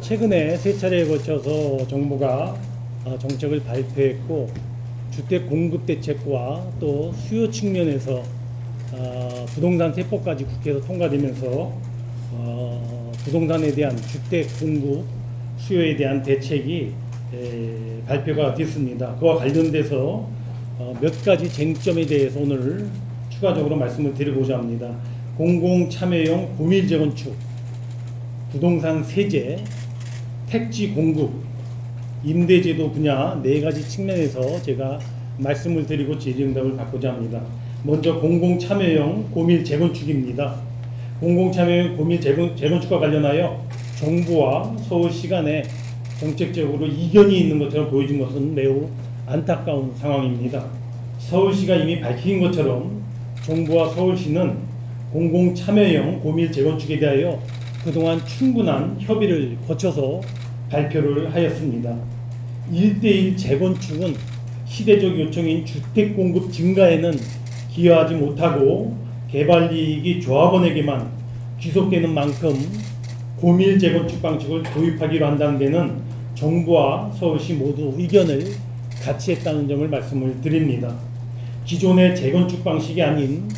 최근에 세 차례에 거쳐서 정부가 정책을 발표했고, 주택 공급 대책과 또 수요 측면에서 부동산 세법까지 국회에서 통과되면서 부동산에 대한 주택 공급 수요에 대한 대책이 발표가 됐습니다. 그와 관련돼서 몇 가지 쟁점에 대해서 오늘 추가적으로 말씀을 드리고자 합니다. 공공참여용 고밀 재건축, 부동산 세제, 택지 공급, 임대제도 분야 네 가지 측면에서 제가 말씀을 드리고 질의응답을 받고자 합니다. 먼저 공공참여용 고밀 재건축입니다. 공공참여용 고밀 재건축과 관련하여 정부와 서울시 간에 정책적으로 이견이 있는 것처럼 보여진 것은 매우 안타까운 상황입니다. 서울시가 이미 밝힌 것처럼 정부와 서울시는 공공참여용 고밀 재건축에 대하여 그동안 충분한 협의를 거쳐서 발표를 하였습니다. 1:1 재건축은 시대적 요청인 주택 공급 증가에는 기여하지 못하고 개발이익이 조합원에게만 귀속되는 만큼 고밀 재건축 방식을 도입하기로 한다는 데는 정부와 서울시 모두 의견을 같이 했다는 점을 말씀을 드립니다. 기존의 재건축 방식이 아닌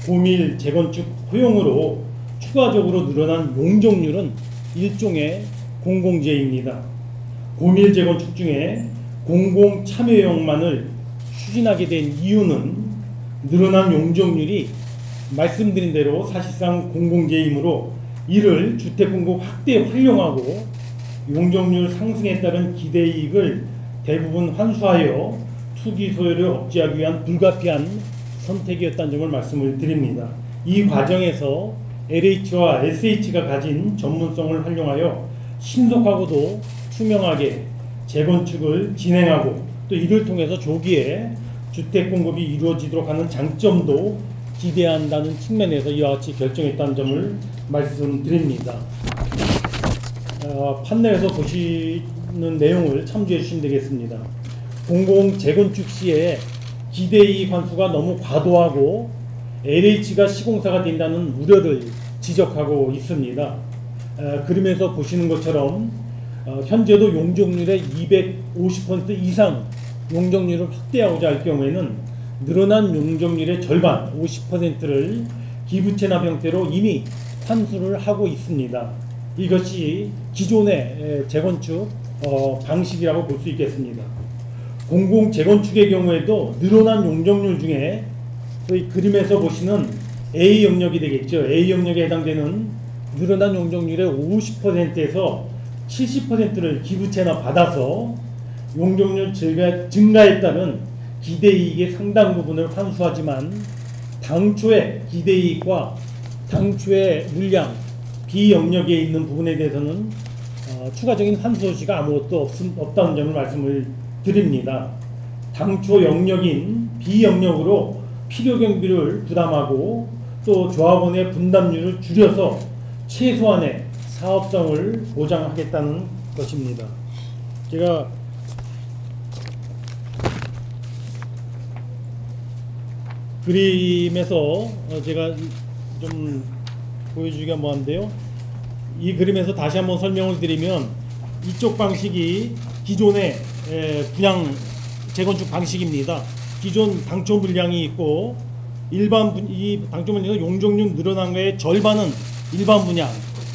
고밀 재건축 허용으로 추가적으로 늘어난 용적률은 일종의 공공재입니다. 고밀 재건축 중에 공공참여용만을 추진하게 된 이유는 늘어난 용적률이 말씀드린 대로 사실상 공공재이므로 이를 주택공급 확대에 활용하고 용적률 상승에 따른 기대이익을 대부분 환수하여 투기 소요를 억제하기 위한 불가피한 선택이었다는 점을 말씀을 드립니다. 이 과정에서 LH와 SH가 가진 전문성을 활용하여 신속하고도 투명하게 재건축을 진행하고 또 이를 통해서 조기에 주택 공급이 이루어지도록 하는 장점도 기대한다는 측면에서 이와 같이 결정했다는 점을 말씀드립니다. 판넬에서 보시는 내용을 참조해 주시면 되겠습니다. 공공 재건축 시에 기대이익 환수가 너무 과도하고 LH가 시공사가 된다는 우려를 지적하고 있습니다. 그림에서 보시는 것처럼 현재도 용적률의 250% 이상 용적률을 확대하고자 할 경우에는 늘어난 용적률의 절반 50%를 기부채납 형태로 이미 환수를 하고 있습니다. 이것이 기존의 재건축 방식이라고 볼 수 있겠습니다. 공공 재건축의 경우에도 늘어난 용적률 중에 저희 그림에서 보시는 A 영역이 되겠죠. A 영역에 해당되는 늘어난 용적률의 50%에서 70%를 기부채납 받아서 용적률 증가에 따른 기대이익의 상당 부분을 환수하지만 당초의 기대이익과 당초의 물량 B 영역에 있는 부분에 대해서는 추가적인 환수 소지가 아무것도 없다는 점을 말씀을 드립니다. 당초 영역인 B 영역으로 필요 경비를 부담하고 또 조합원의 분담률을 줄여서 최소한의 사업성을 보장하겠다는 것입니다. 제가 그림에서 제가 좀 보여주기가 뭐한데요. 이 그림에서 다시 한번 설명을 드리면 이쪽 방식이 기존의 분양 재건축 방식입니다. 기존 당초 물량이 있고 이 당초 물량에서 용적률 늘어난 거의 절반은 일반 분양,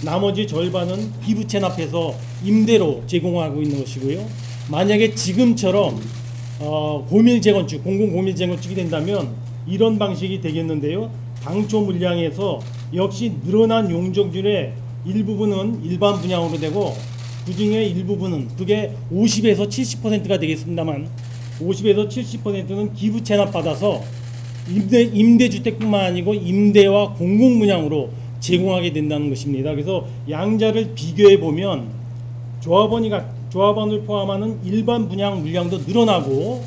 나머지 절반은 기부채납해서 임대로 제공하고 있는 것이고요. 만약에 지금처럼 고밀 재건축, 공공 고밀 재건축이 된다면 이런 방식이 되겠는데요. 당초 물량에서 역시 늘어난 용적률의 일부분은 일반 분양으로 되고 그중에 일부분은 그게 50에서 70%가 되겠습니다만 50에서 70%는 기부 채납 받아서 임대주택뿐만 아니고 임대와 공공분양으로 제공하게 된다는 것입니다. 그래서 양자를 비교해 보면 조합원을 포함하는 일반 분양 물량도 늘어나고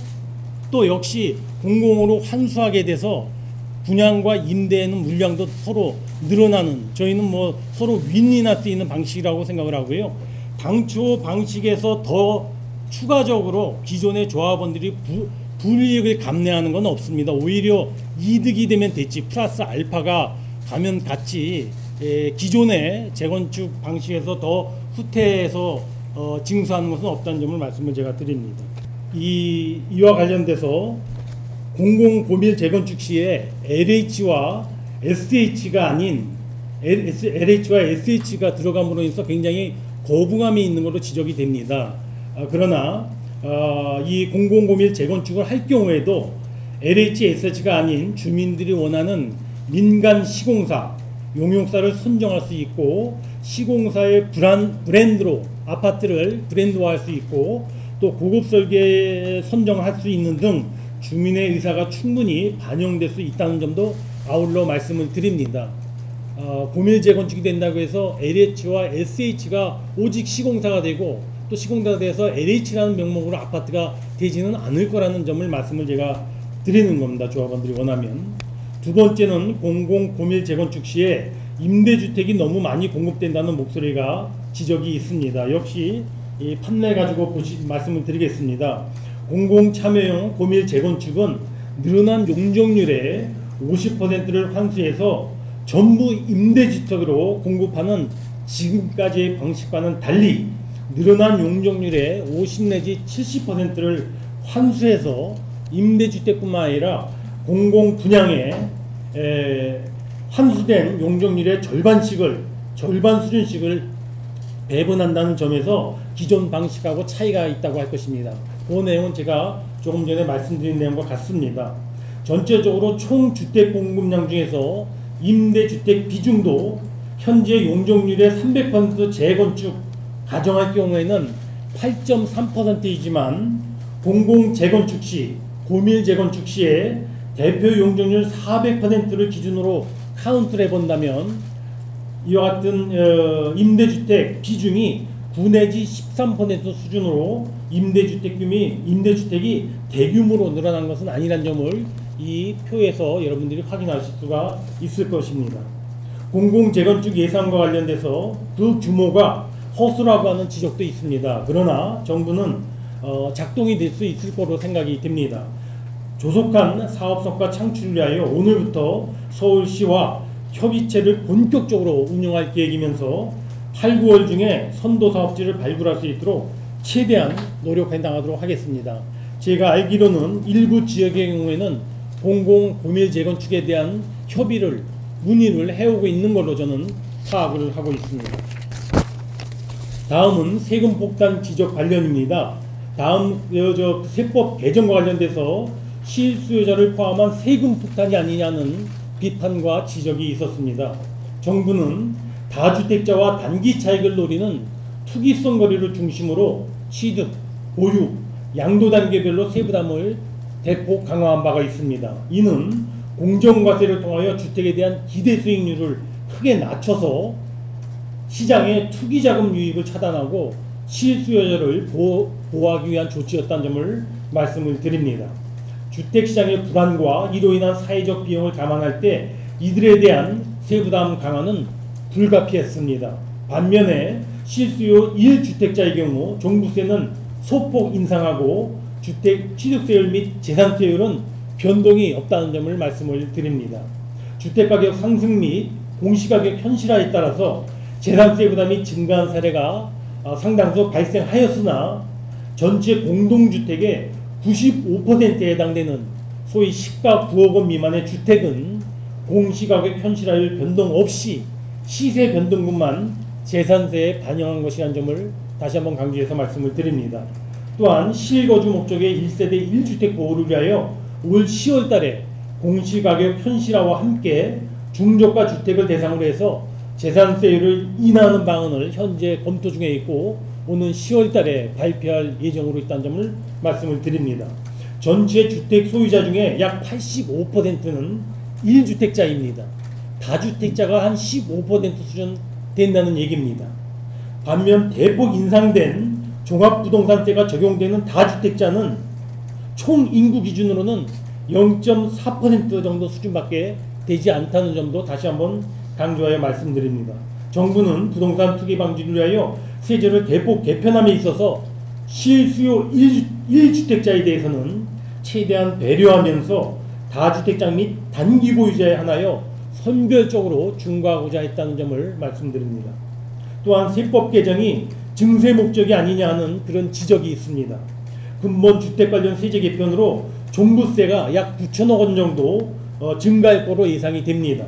또 역시 공공으로 환수하게 돼서 분양과 임대에는 물량도 서로 늘어나는, 저희는 뭐 서로 윈윈할 수 있는 방식이라고 생각을 하고요. 당초 방식에서 더 추가적으로 기존의 조합원들이 불이익을 감내하는 건 없습니다. 오히려 이득이 되면 됐지 플러스 알파가 가면 같이 기존의 재건축 방식에서 더 후퇴해서 징수하는 것은 없다는 점을 말씀을 제가 드립니다. 이와 관련돼서 공공고밀 재건축 시에 LH와 SH가 아닌 LH와 SH가 들어감으로 인해서 굉장히 거부감이 있는 것으로 지적이 됩니다. 그러나 이 공공고밀 재건축을 할 경우에도 LH, SH가 아닌 주민들이 원하는 민간 시공사, 용역사를 선정할 수 있고 시공사의 브랜드로 아파트를 브랜드화할 수 있고 또 고급 설계 선정할 수 있는 등 주민의 의사가 충분히 반영될 수 있다는 점도 아울러 말씀을 드립니다. 고밀 재건축이 된다고 해서 LH와 SH가 오직 시공사가 되고 또 시공사가 돼서 LH라는 명목으로 아파트가 되지는 않을 거라는 점을 말씀을 제가 드리는 겁니다. 조합원들이 원하면. 두 번째는 공공고밀 재건축 시에 임대주택이 너무 많이 공급된다는 목소리가 지적이 있습니다. 역시 이 판례 가지고 말씀을 드리겠습니다. 공공참여형 고밀 재건축은 늘어난 용적률의 50%를 환수해서 전부 임대주택으로 공급하는 지금까지의 방식과는 달리 늘어난 용적률의 50 내지 70%를 환수해서 임대주택뿐만 아니라 공공분양에 환수된 용적률의 절반 수준씩을 배분한다는 점에서 기존 방식하고 차이가 있다고 할 것입니다. 그 내용은 제가 조금 전에 말씀드린 내용과 같습니다. 전체적으로 총 주택 공급량 중에서 임대주택 비중도 현재 용적률의 300% 재건축 가정할 경우에는 8.3%이지만 공공재건축 시, 고밀 재건축 시에 대표 용적률 400%를 기준으로 카운트를 해본다면 이와 같은 임대주택 비중이 9 내지 13% 수준으로 임대주택이 대규모로 늘어난 것은 아니라는 점을 이 표에서 여러분들이 확인하실 수가 있을 것입니다. 공공재건축 예산과 관련돼서 그 규모가 허수라고 하는 지적도 있습니다. 그러나 정부는 작동이 될 수 있을 거로 생각이 됩니다. 조속한 사업성과 창출을 위하여 오늘부터 서울시와 협의체를 본격적으로 운영할 계획이면서 8, 9월 중에 선도사업지를 발굴할 수 있도록 최대한 노력해 나가도록 하겠습니다. 제가 알기로는 일부 지역의 경우에는 공공고밀 재건축에 대한 협의를 문의를 해오고 있는 걸로 저는 파악을 하고 있습니다. 다음은 세금 폭탄 지적 관련입니다. 다음 세법 개정과 관련돼서 실수요자를 포함한 세금 폭탄이 아니냐는 비판과 지적이 있었습니다. 정부는 다주택자와 단기 차익을 노리는 투기성 거래를 중심으로 취득, 보유, 양도 단계별로 세부담을 대폭 강화한 바가 있습니다. 이는 공정과세를 통하여 주택에 대한 기대 수익률을 크게 낮춰서 시장의 투기자금 유입을 차단하고 실수요자를 보호하기 위한 조치였다는 점을 말씀을 드립니다. 주택시장의 불안과 이로 인한 사회적 비용을 감안할 때 이들에 대한 세부담 강화는 불가피했습니다. 반면에 실수요 1주택자의 경우 종부세는 소폭 인상하고 주택 취득세율 및 재산세율은 변동이 없다는 점을 말씀을 드립니다. 주택가격 상승 및 공시가격 현실화에 따라서 재산세 부담이 증가한 사례가 상당수 발생하였으나 전체 공동주택의 95%에 해당되는 소위 시가 9억 원 미만의 주택은 공시가격 현실화율 변동 없이 시세 변동분만 재산세에 반영한 것이라는 점을 다시 한번 강조해서 말씀을 드립니다. 또한 실거주 목적의 1세대 1주택 보호를 위하여 올 10월 달에 공시가격 현실화와 함께 중저가 주택을 대상으로 해서 재산세율을 인하하는 방안을 현재 검토 중에 있고 오는 10월 달에 발표할 예정으로 있다는 점을 말씀을 드립니다. 전체 주택 소유자 중에 약 85%는 1주택자입니다. 다주택자가 한 15% 수준 된다는 얘기입니다. 반면 대폭 인상된 종합부동산세가 적용되는 다주택자는 총 인구 기준으로는 0.4% 정도 수준밖에 되지 않다는 점도 다시 한번 강조하여 말씀드립니다. 정부는 부동산 투기 방지를 위하여 세제를 대폭 개편함에 있어서 실수요 1주택자에 대해서는 최대한 배려하면서 다주택자 및 단기 보유자에 한하여 선별적으로 중과하고자 했다는 점을 말씀드립니다. 또한 세법 개정이 증세 목적이 아니냐 하는 그런 지적이 있습니다. 근본 주택 관련 세제 개편으로 종부세가 약 9천억 원 정도 증가할 거로 예상이 됩니다.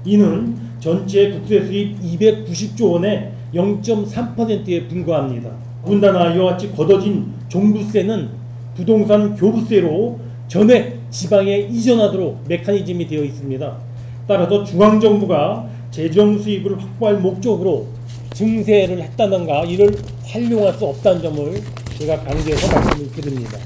이는 전체 국세 수입 290조 원의 0.3%에 불과합니다. 더군다나 이와 같이 걷어진 종부세는 부동산 교부세로 전액 지방에 이전하도록 메커니즘이 되어 있습니다. 따라서 중앙정부가 재정 수입을 확보할 목적으로 증세를 했다던가 이를 활용할 수 없다는 점을 제가 강조해서 말씀을 드립니다.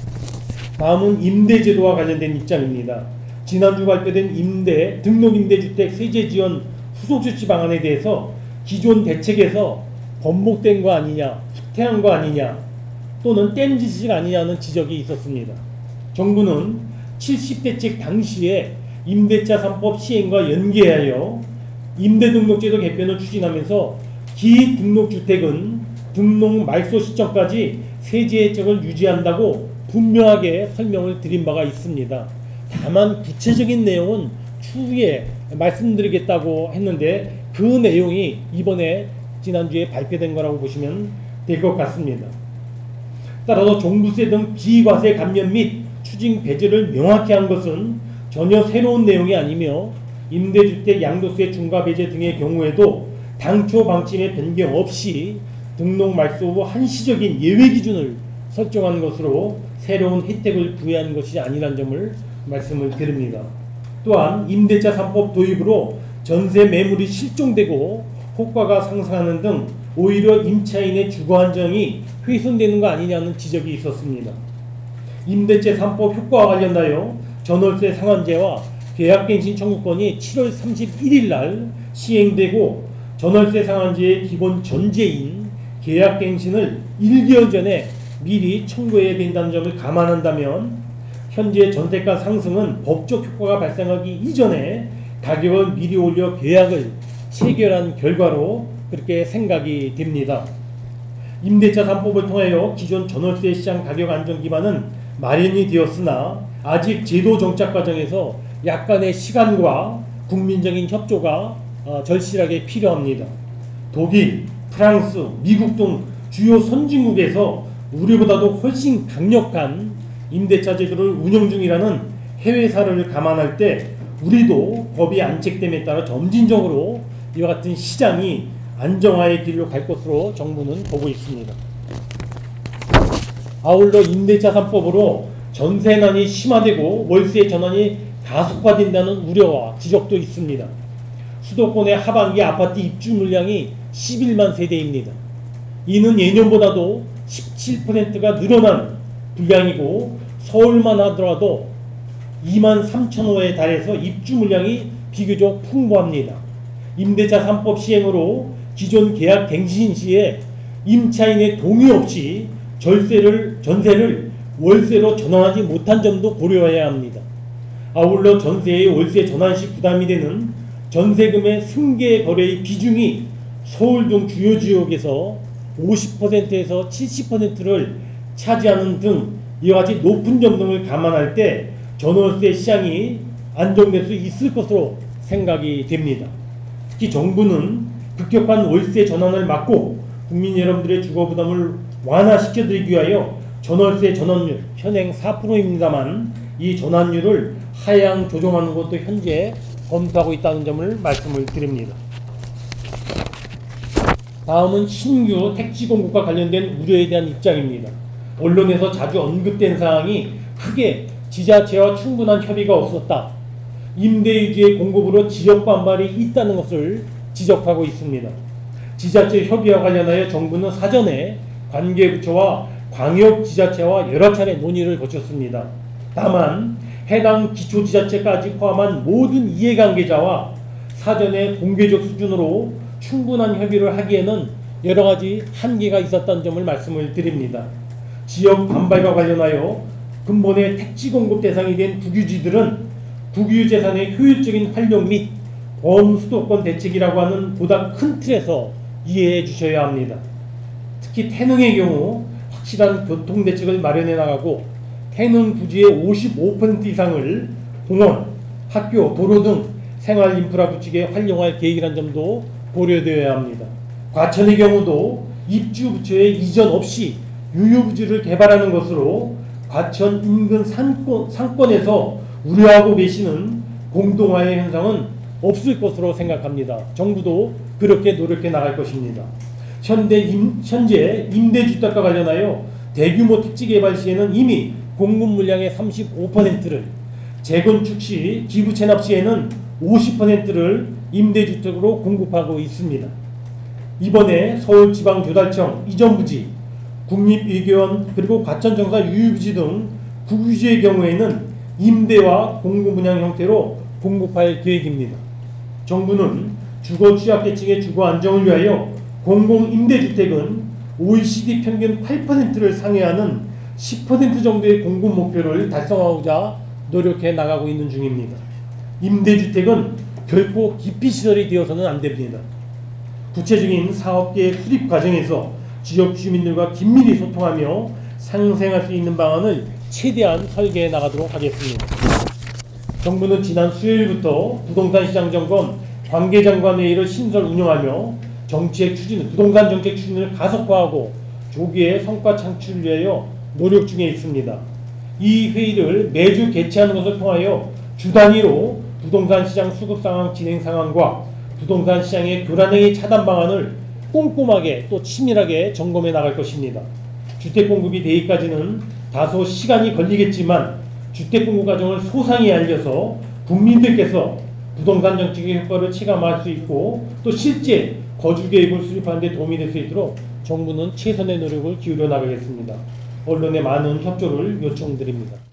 다음은 임대제도와 관련된 입장입니다. 지난주 발표된 등록임대주택 세제지원 후속조치 방안에 대해서 기존 대책에서 번복된 거 아니냐, 후퇴한 거 아니냐, 또는 땜짓이 아니냐는 지적이 있었습니다. 정부는 70대책 당시에 임대차 3법 시행과 연계하여 임대등록제도 개편을 추진하면서 기등록주택은 등록 말소 시점까지 세제 혜택을 유지한다고 분명하게 설명을 드린 바가 있습니다. 다만 구체적인 내용은 추후에 말씀드리겠다고 했는데 그 내용이 이번에 지난주에 발표된 거라고 보시면 될 것 같습니다. 따라서 종부세 등 비과세 감면 및 추징 배제를 명확히 한 것은 전혀 새로운 내용이 아니며 임대주택 양도세 중과 배제 등의 경우에도 당초 방침의 변경 없이 등록 말소 후 한시적인 예외 기준을 설정한 것으로 새로운 혜택을 부여한 것이 아니라는 점을 말씀을 드립니다. 또한 임대차 3법 도입으로 전세 매물이 실종되고 호가가 상승하는 등 오히려 임차인의 주거 안정이 훼손되는 거 아니냐는 지적이 있었습니다. 임대차 3법 효과와 관련하여 전월세 상한제와 계약갱신 청구권이 7월 31일 날 시행되고 전월세 상한제의 기본 전제인 계약갱신을 1개월 전에 미리 청구해야 된다는 점을 감안한다면 현재 전세가 상승은 법적 효과가 발생하기 이전에 가격을 미리 올려 계약을 체결한 결과로 그렇게 생각이 됩니다. 임대차 3법을 통하여 기존 전월세 시장 가격 안정 기반은 마련이 되었으나 아직 제도 정착 과정에서 약간의 시간과 국민적인 협조가 절실하게 필요합니다. 독일, 프랑스, 미국 등 주요 선진국에서 우리보다도 훨씬 강력한 임대차 제도를 운영 중이라는 해외 사례를 감안할 때 우리도 법이 안착됨에 따라 점진적으로 이와 같은 시장이 안정화의 길로 갈 것으로 정부는 보고 있습니다. 아울러 임대차 3법으로 전세난이 심화되고 월세 전환이 가속화된다는 우려와 지적도 있습니다. 수도권의 하반기 아파트 입주 물량이 11만 세대입니다. 이는 예년보다도 17%가 늘어난 분량이고 서울만 하더라도 2만 3천 호에 달해서 입주 물량이 비교적 풍부합니다. 임대차 3법 시행으로 기존 계약 갱신 시에 임차인의 동의 없이 전세를 월세로 전환하지 못한 점도 고려해야 합니다. 아울러 전세의 월세 전환 시 부담이 되는 전세금의 승계 거래의 비중이 서울 등 주요 지역에서 50%에서 70%를 차지하는 등 이와 같이 높은 점 등을 감안할 때 전월세 시장이 안정될 수 있을 것으로 생각이 됩니다. 특히 정부는 급격한 월세 전환을 막고 국민 여러분들의 주거 부담을 완화시켜드리기 위하여 전월세 전환율 현행 4%입니다만 이 전환율을 하향 조정하는 것도 현재 검토하고 있다는 점을 말씀을 드립니다. 다음은 신규 택지 공급과 관련된 우려에 대한 입장입니다. 언론에서 자주 언급된 사항이 크게 지자체와 충분한 협의가 없었다. 임대유지의 공급으로 지역 반발이 있다는 것을 지적하고 있습니다. 지자체 협의와 관련하여 정부는 사전에 관계부처와 광역지자체와 여러 차례 논의를 거쳤습니다. 다만 해당 기초지자체까지 포함한 모든 이해관계자와 사전에 공개적 수준으로 충분한 협의를 하기에는 여러 가지 한계가 있었다는 점을 말씀을 드립니다. 지역 반발과 관련하여 근본의 택지 공급 대상이 된 국유지들은 국유재산의 효율적인 활용 및 범수도권 대책이라고 하는 보다 큰 틀에서 이해해 주셔야 합니다. 특히 태릉의 경우 확실한 교통대책을 마련해 나가고 태릉 부지의 55% 이상을 공원, 학교, 도로 등 생활 인프라 구축에 활용할 계획이라는 점도 고려되어야 합니다. 과천의 경우도 입주 부처의 이전 없이 유유부지를 개발하는 것으로 과천 인근 상권에서 우려하고 계시는 공동화의 현상은 없을 것으로 생각합니다. 정부도 그렇게 노력해 나갈 것입니다. 현재 임대주택과 관련하여 대규모 택지 개발 시에는 이미 공급 물량의 35%를, 재건축 시 기부 체납 시에는 50%를 임대주택으로 공급하고 있습니다. 이번에 서울지방조달청 이전부지, 국립외교원 그리고 과천정사 유유부지 등 국유지의 경우에는 임대와 공급 분양 형태로 공급할 계획입니다. 정부는 주거 취약계층의 주거 안정을 위하여 공공임대주택은 OECD 평균 8%를 상회하는 10% 정도의 공급 목표를 달성하고자 노력해 나가고 있는 중입니다. 임대주택은 결코 기피시설이 되어서는 안 됩니다. 구체적인 사업계획 수립 과정에서 지역 주민들과 긴밀히 소통하며 상생할 수 있는 방안을 최대한 설계해 나가도록 하겠습니다. 정부는 지난 수요일부터 부동산 시장 점검 관계장관 회의를 신설 운영하며 부동산 정책 추진을 가속화하고 조기에 성과 창출을 위하여 노력 중에 있습니다. 이 회의를 매주 개최하는 것을 통하여 주 단위로 부동산 시장 수급 상황, 진행 상황과 부동산 시장의 교란행위 차단 방안을 꼼꼼하게 또 치밀하게 점검해 나갈 것입니다. 주택 공급이 되기까지는 다소 시간이 걸리겠지만 주택 공급 과정을 소상히 알려서 국민들께서 부동산 정책의 효과를 체감할 수 있고 또 실제 거주 계획을 수립하는 데 도움이 될 수 있도록 정부는 최선의 노력을 기울여 나가겠습니다. 언론의 많은 협조를 요청드립니다.